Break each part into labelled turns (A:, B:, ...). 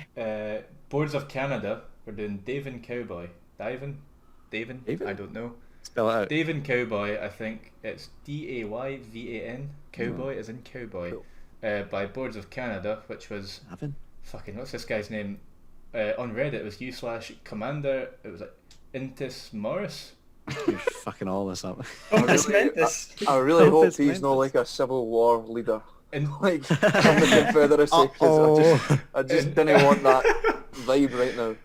A: Uh, Boards of Canada, we're doing Dayvan Cowboy. Dayvan? Dayvan? I
B: David?
A: don't know.
B: Spell it out.
A: Dayvan Cowboy, I think it's Dayvan.
B: Oh,
A: Cowboy is in Cowboy.
B: cool.
A: By Boards of Canada, which was
B: Davin?
A: fucking what's this guy's name? On Reddit, it was u/commander. It was like Intis Morris.
B: You're fucking all this up.
C: I
D: Opus
C: really, I,
D: Mentis.
C: I really hope
B: Opus
C: he's not
B: Mentis.
C: like a civil war leader,
A: In
C: like from the Confederacy, because
B: Uh-oh.
C: I just didn't want that vibe right now.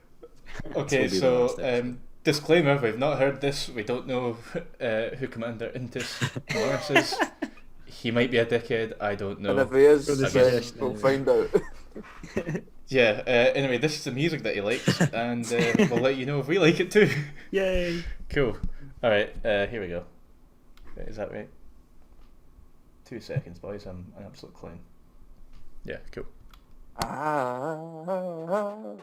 A: Okay,
B: This will be the
A: so
B: last episode.
A: disclaimer: we've not heard this. We don't know who Commander Intis Morris is. He might be a dickhead. I don't
C: And
A: know.
C: if he is,
B: For the
A: suggestion,
C: we'll
B: anyway.
C: find out.
A: Yeah. Anyway, this is the music that he likes, and we'll let you know if we like it too.
B: Yay!
A: Cool. All right. Here we go. Is that right? 2 seconds, boys. I'm an absolute clown. Yeah. Cool.
C: Ah.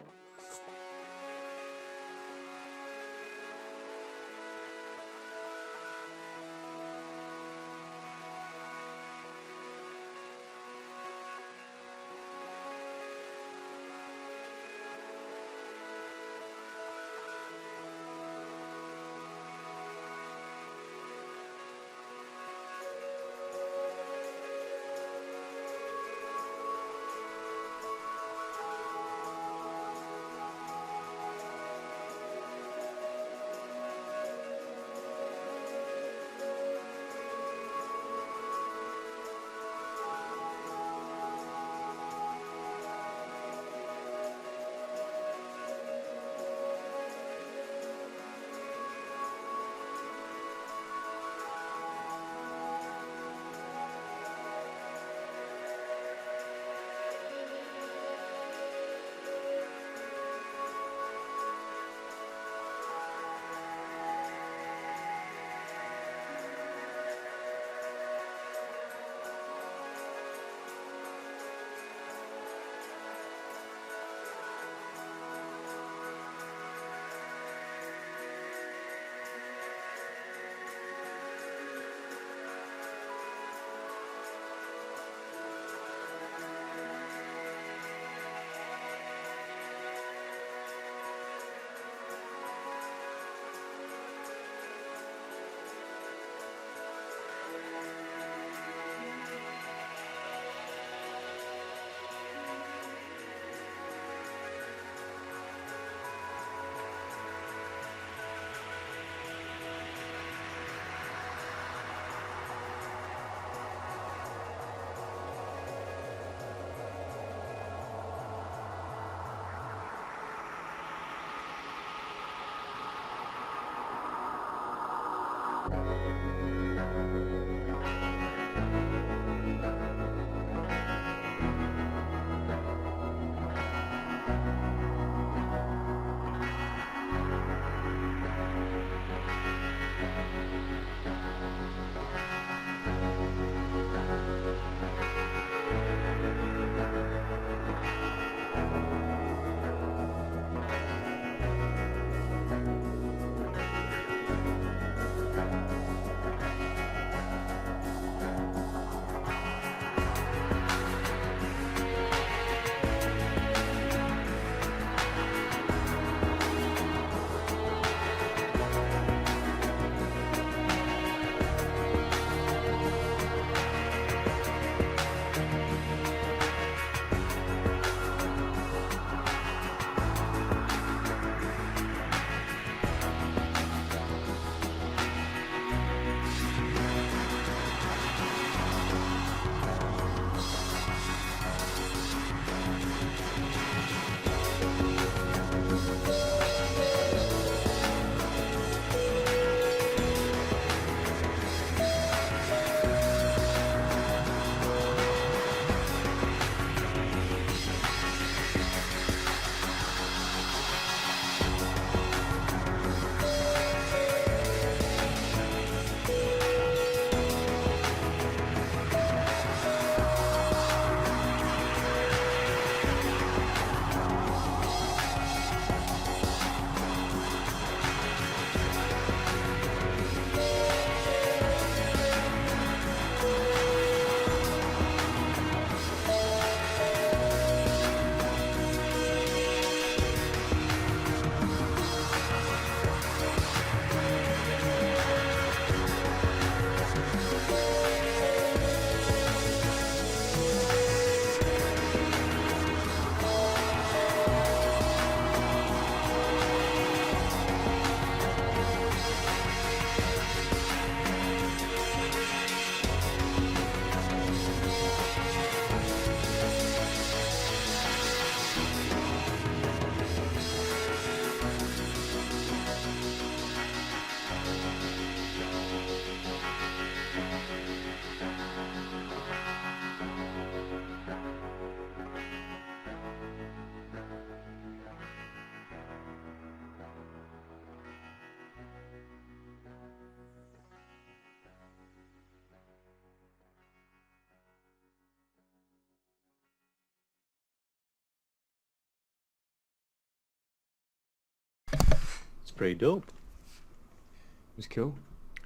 B: pretty dope.
D: It was cool.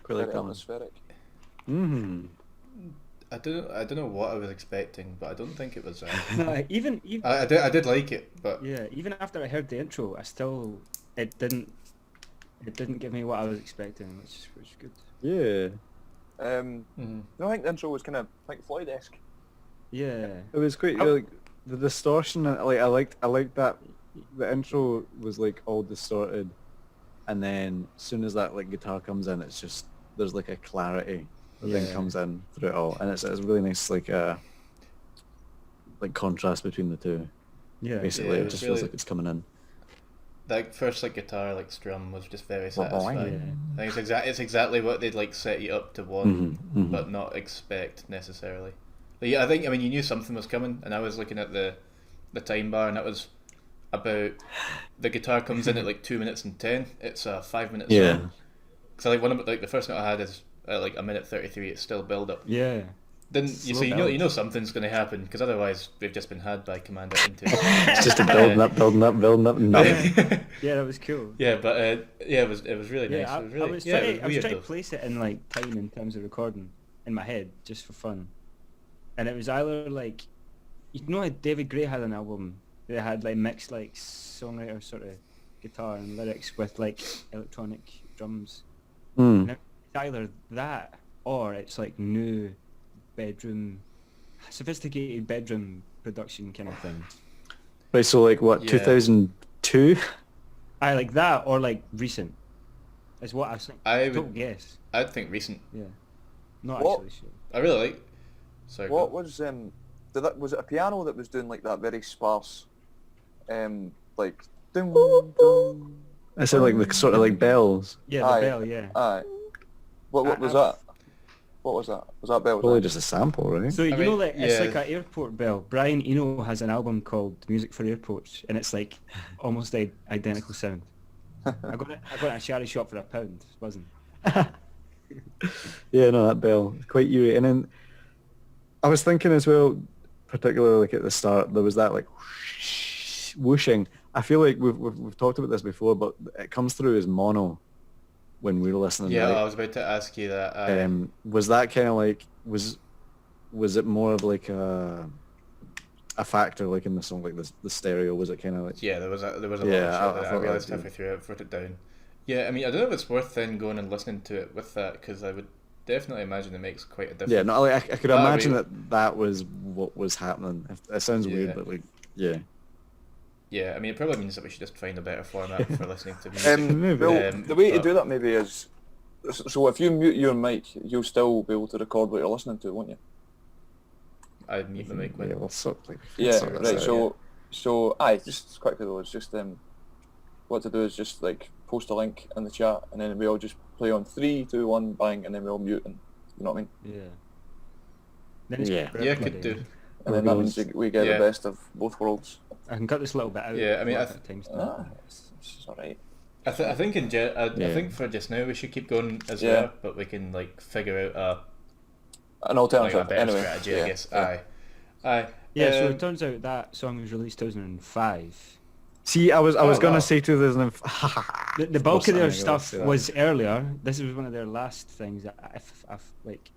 B: Quite like
C: Very
B: that one.
C: atmospheric.
B: Mm-hmm.
A: I don't know what I was expecting, but I don't think it was.
D: even
A: I did like it, but
D: yeah, even after I heard the intro, it didn't give me what I was expecting, which was good.
B: Yeah.
C: No, I think the intro was kind of Pink Floyd-esque.
D: Yeah.
B: It was quite like the distortion. Like I liked that the intro was like all distorted, and then as soon as that like guitar comes in, it's just there's like a clarity that then
D: Yeah.
B: comes in through it all, and it's really nice like contrast between the two.
D: Yeah.
B: Basically,
A: Yeah,
B: it
A: it
B: just
A: was
B: feels
A: really-
B: like it's coming in.
A: that first like guitar like strum was just very
B: Yeah.
A: satisfying. I think it's exactly what they'd like set you up to want, but not expect necessarily. But yeah, I mean you knew something was coming, and I was looking at the time bar, and that was about the guitar comes in at like 2 minutes and 10. It's a 5 minute
B: Yeah.
A: song. So like the first note I had is like a minute 33. It's still build up.
D: Yeah.
A: Then
D: Slow
A: so you
D: build.
A: know something's going to happen, because otherwise we've just been had by Commander into.
B: It's just a building up, nothing.
D: Yeah, that was cool.
A: Yeah, but yeah, it was really nice.
D: Yeah,
A: It was really,
D: I was
A: yeah,
D: trying,
A: it
D: I was
A: was
D: trying
A: weird
D: to place it in like time in terms of recording in my head just for fun, and it was either like, you know how David Gray had an album that had like mixed like songwriter sort of guitar and lyrics with like electronic drums.
B: Mm.
D: It's either that or it's like new sophisticated bedroom production kind of thing.
B: Right, so like what,
A: Yeah.
B: 2002?
D: I like that or like recent. Is what I think.
A: I
D: Total
A: would-
D: guess.
A: I'd think recent.
D: Yeah. Not
C: What?
D: actually sure.
A: I really like. Sorry.
C: What
A: go on.
C: was was it a piano that was doing like that very sparse, like dum dum?
B: I sound like the sort of like bells.
D: Yeah, the
C: Aye.
D: bell. Yeah.
C: Aye. What was that? What was that? Was that bell?
B: Probably just a sample, right?
D: So you
A: mean,
D: know that it's
A: yeah.
D: like an airport bell. Brian Eno has an album called Music for Airports, and it's like almost identical sound. I got it at a charity shop for £1. It wasn't.
B: Yeah, no, that bell, quite eerie. And then I was thinking as well, particularly like at the start, there was that like whooshing. I feel like we've talked about this before, but it comes through as mono when we were listening.
A: Yeah,
B: right?
A: I was about to ask you that.
B: Was that kind of like was it more of like a factor like in the song, like the stereo? Was it kind of like
A: Yeah, there was a lot
B: Yeah,
A: of shit that I
B: thought
A: realised
B: that,
A: halfway through it, wrote it down. Yeah, I mean, I don't know if it's worth then going and listening to it with that, because I would definitely imagine it makes quite a difference.
B: yeah? No, like, I could
A: That'd
B: imagine
A: be-
B: that was what was happening. It sounds
A: Yeah.
B: weird, but like yeah.
A: Yeah, I mean, it probably means that we should just find a better format for listening to music.
B: Maybe.
C: Well, the way to
A: but-
C: do that maybe is, so if you mute your mic, you'll still be able to record what you're listening to, won't you?
A: I'd mute the mic when.
B: Yeah, we'll sort like
C: Yeah,
B: sort this
C: right.
B: out.
C: So just quickly though, it's just what to do is just like post a link in the chat, and then we all just play on 3, 2, 1, bang, and then we all mute, and you know what I mean?
D: Yeah. Then it's
B: Yeah.
D: good for
A: Yeah,
D: everybody.
A: could do.
C: And then that means we get
A: Yeah.
C: the best of both worlds.
D: I can cut this little bit out.
A: Yeah, I mean, I
C: It's alright.
A: I think I
B: Yeah.
A: think for just now we should keep going as
C: Yeah.
A: well, but we can like figure out
C: An
A: a
C: alternative,
A: better
C: anyway.
A: strategy,
C: yeah,
A: I guess.
C: yeah.
A: Aye.
D: Yeah, so
A: Um,
D: it turns out that song was released 2005.
B: See, I was
A: Oh,
B: gonna
A: wow.
B: say 2000.
D: The bulk of their
B: course, I
D: stuff
B: say that.
D: was earlier. This was one of their last things. I've like,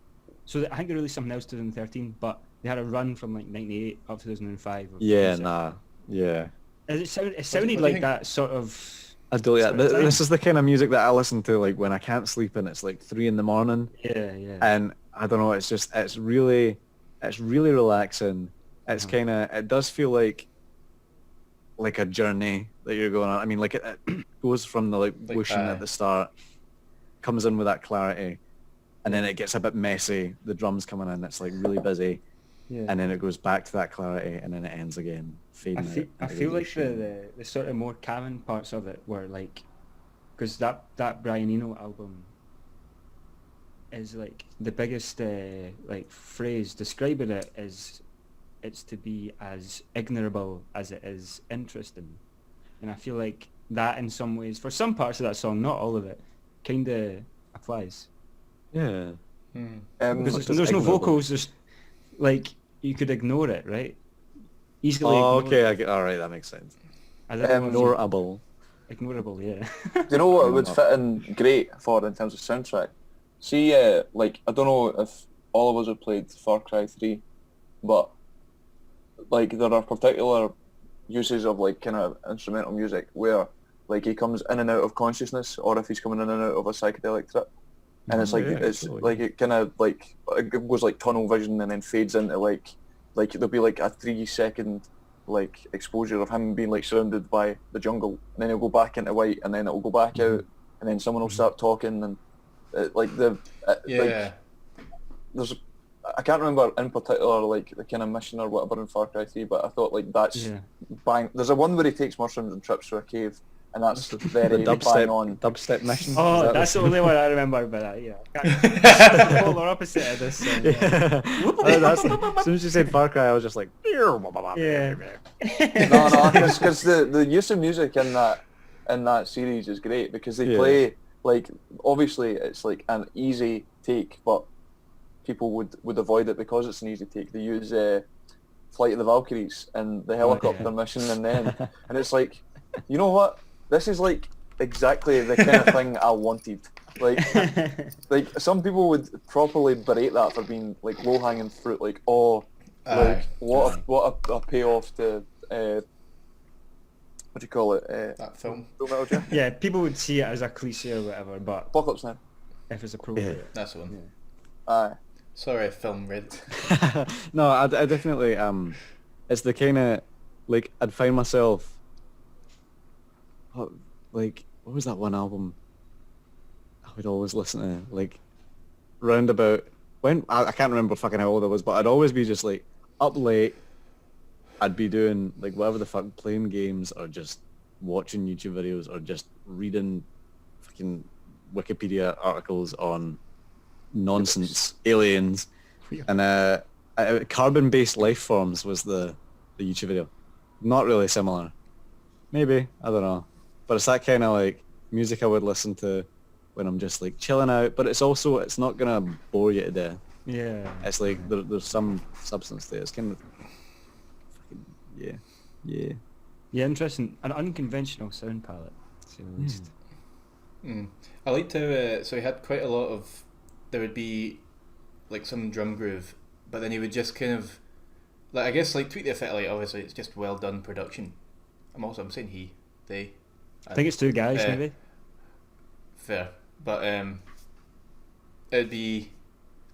D: so I think they released something else 2013, but they had a run from like 98 up to 2005. or
B: Yeah,
D: 2006.
B: nah, yeah.
D: It sounded
A: what do you
D: like
A: think?
D: that sort of.
B: I do. Yeah,
D: Sort of
B: this
D: time.
B: is the kind of music that I listen to like when I can't sleep and it's like 3 a.m.
D: Yeah.
B: and I don't know. It's really relaxing. It's
D: Uh-huh.
B: kind of, it does feel like a journey that you're going on. I mean, like it goes from the like
A: Like,
B: whooshing at the start, comes in with that clarity, and then it gets a bit messy. The drums coming in, it's like really busy,
D: Yeah.
B: and then it goes back to that clarity, and then it ends again, fading out.
D: I feel like the sort of more calming parts of it were like, because that Brian Eno album is like the biggest like phrase describing it is, it's to be as ignorable as it is interesting, and I feel like that in some ways, for some parts of that song, not all of it, kind of applies.
B: Yeah.
A: hmm.
D: Because
B: Like
D: there's no
B: ignorable.
D: vocals, there's like you could ignore it, right? Easily.
B: Oh,
D: ignore
B: okay.
D: it.
B: I get. All right, that makes sense.
D: I don't know if you-
B: Ignorable.
D: ignorable. Yeah.
C: Do you know what it would fit in great for in terms of soundtrack? See, like, I don't know if all of us have played Far Cry 3, but like there are particular uses of like kind of instrumental music where like he comes in and out of consciousness, or if he's coming in and out of a psychedelic trip, and it's like it kind of like it goes like tunnel vision and then fades into like there'll be like a 3 second like exposure of him being like surrounded by the jungle, and then he'll go back into white, and then it'll go back out, and then someone will start talking, and like like there's I can't remember in particular like the kind of mission or whatever in Far Cry 3, but I thought like that's bang. There's a one where he takes mushrooms and trips through a cave, and that's very bang on.
B: Dubstep mission.
D: Oh, that's the only one I remember about that. Yeah, the polar opposite of this.
B: Yeah. As soon as you said Far Cry, I was just like,
D: Yeah.
C: No, because the use of music in that series is great because they play like obviously it's like an easy take, but people would avoid it because it's an easy take. They use Flight of the Valkyries and the helicopter mission, and it's like, you know what? This is like exactly the kind of thing I wanted. Like some people would properly berate that for being like low hanging fruit. Like what a payoff to what do you call it?
A: That film.
D: Yeah, people would see it as a cliche or whatever, but
C: Apocalypse Now.
D: if it's appropriate,
A: That's the one.
C: Yeah. Aye.
A: Sorry, film red.
B: No, I definitely it's the kind of like I'd find myself like what was that one album I would always listen to like round about when I can't remember fucking how old I was, but I'd always be just like up late. I'd be doing like whatever the fuck, playing games or just watching YouTube videos or just reading fucking Wikipedia articles on nonsense aliens, and carbon-based life forms was the YouTube video. Not really similar, maybe, I don't know, but it's that kind of like music I would listen to when I'm just like chilling out, but it's not gonna bore you to death.
D: yeah,
B: It's like there's some substance there. It's kind of fucking
D: yeah, interesting. An unconventional sound palette, to say the least.
A: I liked how so he had quite a lot of. There would be like some drum groove, but then he would just kind of like I guess like tweak the effect. Like obviously it's just well done production. I'm saying they.
D: I think it's two guys maybe.
A: Fair, but it'd be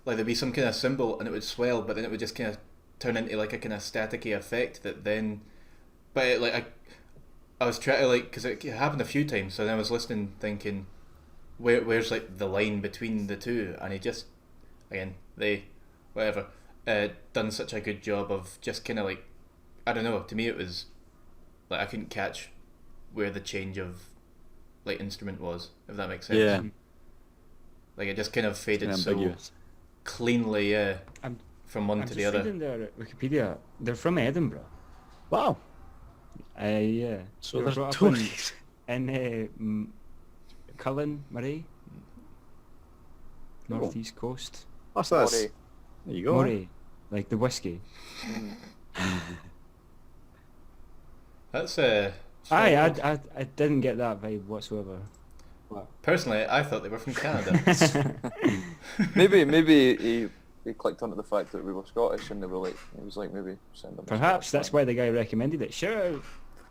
A: like there'd be some kind of symbol and it would swell, but then it would just kind of turn into like a kind of staticky effect that then. But it, like I was trying to like because it happened a few times, so then I was listening thinking. Where's like the line between the two, and he just again done such a good job of just kind of like I don't know, to me it was like I couldn't catch where the change of like instrument was, if that makes sense.
B: Yeah,
A: like it just kind of faded so
B: ambiguous.
A: cleanly from one to the other.
D: I'm just reading their Wikipedia. They're from Edinburgh.
B: Wow.
D: Yeah.
B: So
D: They were
B: there's
D: brought up
B: Tories.
D: in Cullen, Murray, northeast coast.
B: What's that?
C: Moray.
B: There you go.
D: Murray, like the whiskey.
A: That's
D: I didn't get that vibe whatsoever.
A: personally I thought they were from Canada.
C: maybe he clicked onto the fact that we were Scottish, and they were like, he was like, maybe send them.
D: Perhaps that's why the guy recommended it. Sure.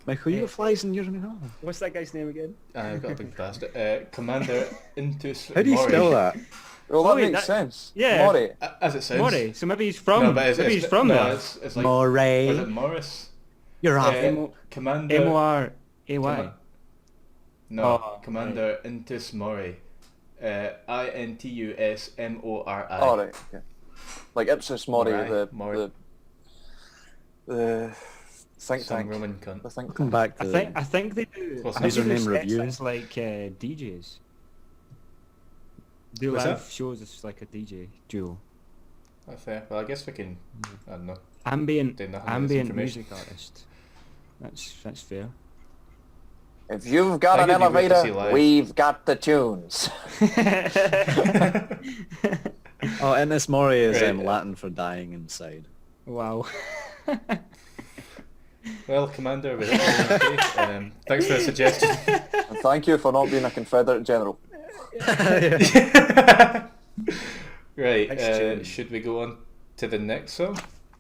B: Michael, you got flies in your home.
D: What's that guy's name again?
A: I've got a big bastard. Commander Intus.
B: How do you spell that?
C: Well, that
D: Oh, wait,
C: makes sense.
D: yeah.
C: Moray.
A: As it sounds.
D: Moray. So maybe he's from.
A: No, but
D: maybe he's from
A: no,
D: there.
A: It's like
B: Moray.
A: Was it Morris?
B: You're
A: Commander.
D: M-O-R-A-Y.
A: No,
D: Oh,
A: Commander Intus Mori. Intusmori.
C: Oh, right. Okay. Like Ipsos Moray,
A: Moray.
C: the think
A: Some
C: tank.
A: Roman cunt.
C: The think
B: Come
C: tank.
B: back to
D: I think they do.
A: Close
D: I think they do
B: Username
D: sketches
B: reviews.
D: like DJs. Do
A: What's
D: live
A: that?
D: shows as like a DJ duo.
A: Oh, fair. Well, I guess we can. I don't know.
D: Ambient
A: Do nothing with this
D: ambient
A: information.
D: music artist. That's fair.
C: If you've got
A: I
C: an
A: get you great to see
C: elevator,
A: live.
C: we've got the tunes.
B: Oh, Innis Mori is
A: Right.
B: Latin for dying inside.
D: Wow.
A: Well, Commander, with it, Thanks for the suggestion.
C: And thank you for not being a Confederate general.
A: Right,
D: Thanks, Jim.
A: should we go on to the next song?